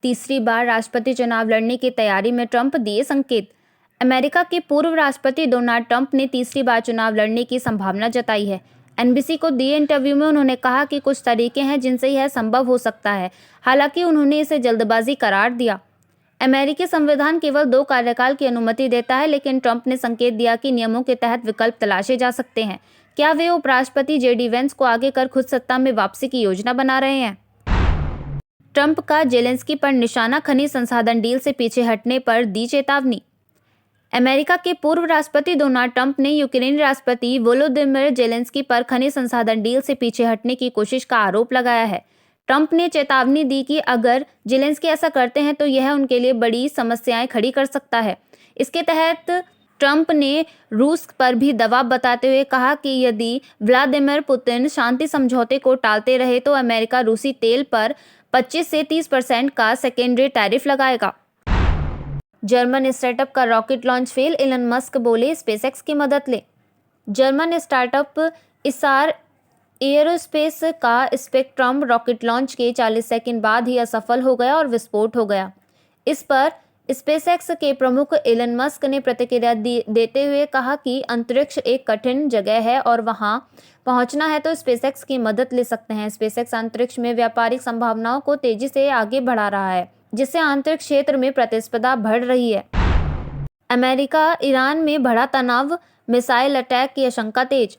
तीसरी बार राष्ट्रपति चुनाव लड़ने की तैयारी में ट्रंप दिए संकेत। अमेरिका के पूर्व राष्ट्रपति डोनाल्ड ट्रंप ने तीसरी बार चुनाव लड़ने की संभावना जताई है। एनबीसी को दिए इंटरव्यू में उन्होंने कहा कि कुछ तरीके हैं जिनसे यह संभव हो सकता है, हालांकि उन्होंने इसे जल्दबाजी करार दिया। अमेरिकी संविधान केवल 2 कार्यकाल की अनुमति देता है, लेकिन ट्रंप ने संकेत दिया कि नियमों के तहत विकल्प तलाशे जा सकते हैं। क्या वे उपराष्ट्रपति जेडी वेंस को आगे कर खुद सत्ता में वापसी की योजना बना रहे हैं? ट्रंप का जेलेंस्की पर निशाना, खनिज संसाधन डील से पीछे हटने पर दी चेतावनी। अमेरिका के पूर्व राष्ट्रपति डोनाल्ड ट्रंप ने यूक्रेनी राष्ट्रपति वोलोदिमिर जेलेंस्की पर खनिज संसाधन डील से पीछे हटने की कोशिश का आरोप लगाया है। ट्रंप ने चेतावनी दी कि अगर जेलेंस्की ऐसा करते हैं तो यह उनके लिए बड़ी समस्याएं खड़ी कर सकता है। इसके तहत ट्रंप ने रूस पर भी दबाव बताते हुए कहा कि यदि व्लादिमीर पुतिन शांति समझौते को टालते रहे तो अमेरिका रूसी तेल पर 25 से 30% का सेकेंडरी टैरिफ लगाएगा। जर्मन स्टार्टअप का rocket launch fail, Elon Musk बोले स्पेसएक्स की मदद ले। जर्मन स्टार्टअप इसार एयरोस्पेस का स्पेक्ट्रम रॉकेट लॉन्च के 40 सेकंड बाद ही असफल हो गया और विस्फोट हो गया। इस पर स्पेसएक्स के प्रमुख एलन मस्क ने प्रतिक्रिया देते हुए कहा कि अंतरिक्ष एक कठिन जगह है और वहां पहुंचना है तो स्पेसएक्स की मदद ले सकते हैं। स्पेसएक्स अंतरिक्ष में व्यापारिक संभावनाओं को तेजी से आगे बढ़ा रहा है, जिससे अंतरिक्ष क्षेत्र में प्रतिस्पर्धा बढ़ रही है। अमेरिका ईरान में बढ़ा तनाव, मिसाइल अटैक की आशंका तेज।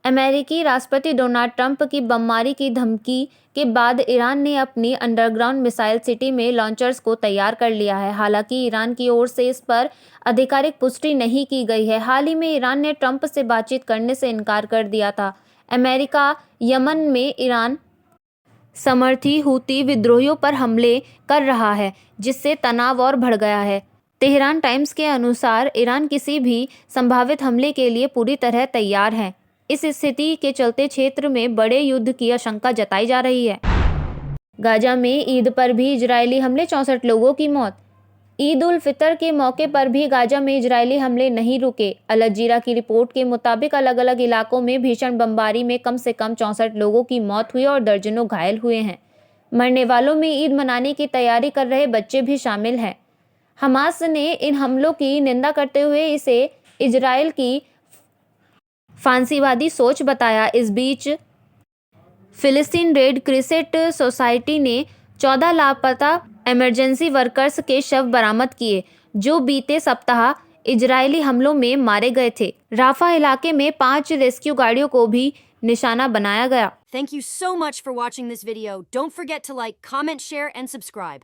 अमेरिकी राष्ट्रपति डोनाल्ड ट्रंप की बमबारी की धमकी के बाद ईरान ने अपनी अंडरग्राउंड मिसाइल सिटी में लॉन्चर्स को तैयार कर लिया है। हालांकि ईरान की ओर से इस पर आधिकारिक पुष्टि नहीं की गई है। हाल ही में ईरान ने ट्रंप से बातचीत करने से इनकार कर दिया था। अमेरिका यमन में ईरान समर्थी हूती विद्रोहियों पर हमले कर रहा है, जिससे तनाव और बढ़ गया है। तेहरान टाइम्स के अनुसार ईरान किसी भी संभावित हमले के लिए पूरी तरह तैयार है। इस स्थिति के चलते क्षेत्र में बड़े युद्ध की आशंका जताई जा रही है। गाजा में ईद पर भी इजरायली हमले, 64 लोगों की मौत। ईद उल फितर के मौके पर भी गाजा में इजरायली हमले नहीं रुके। अल जजीरा की रिपोर्ट के मुताबिक अलग अलग इलाकों में भीषण बमबारी में कम से कम 64 लोगों की मौत हुई और दर्जनों घायल हुए हैं। मरने वालों में ईद मनाने की तैयारी कर रहे बच्चे भी शामिल हैं। हमास ने इन हमलों की निंदा करते हुए इसे इजरायल की फांसीवादी सोच बताया। इस बीच फिलिस्तीन रेड क्रिसेंट सोसाइटी ने 14 लापता इमरजेंसी वर्कर्स के शव बरामद किए, जो बीते सप्ताह इजरायली हमलों में मारे गए थे। राफा इलाके में 5 रेस्क्यू गाड़ियों को भी निशाना बनाया गया। Thank you so much for watching this video. Don't forget to like, comment, share, and subscribe.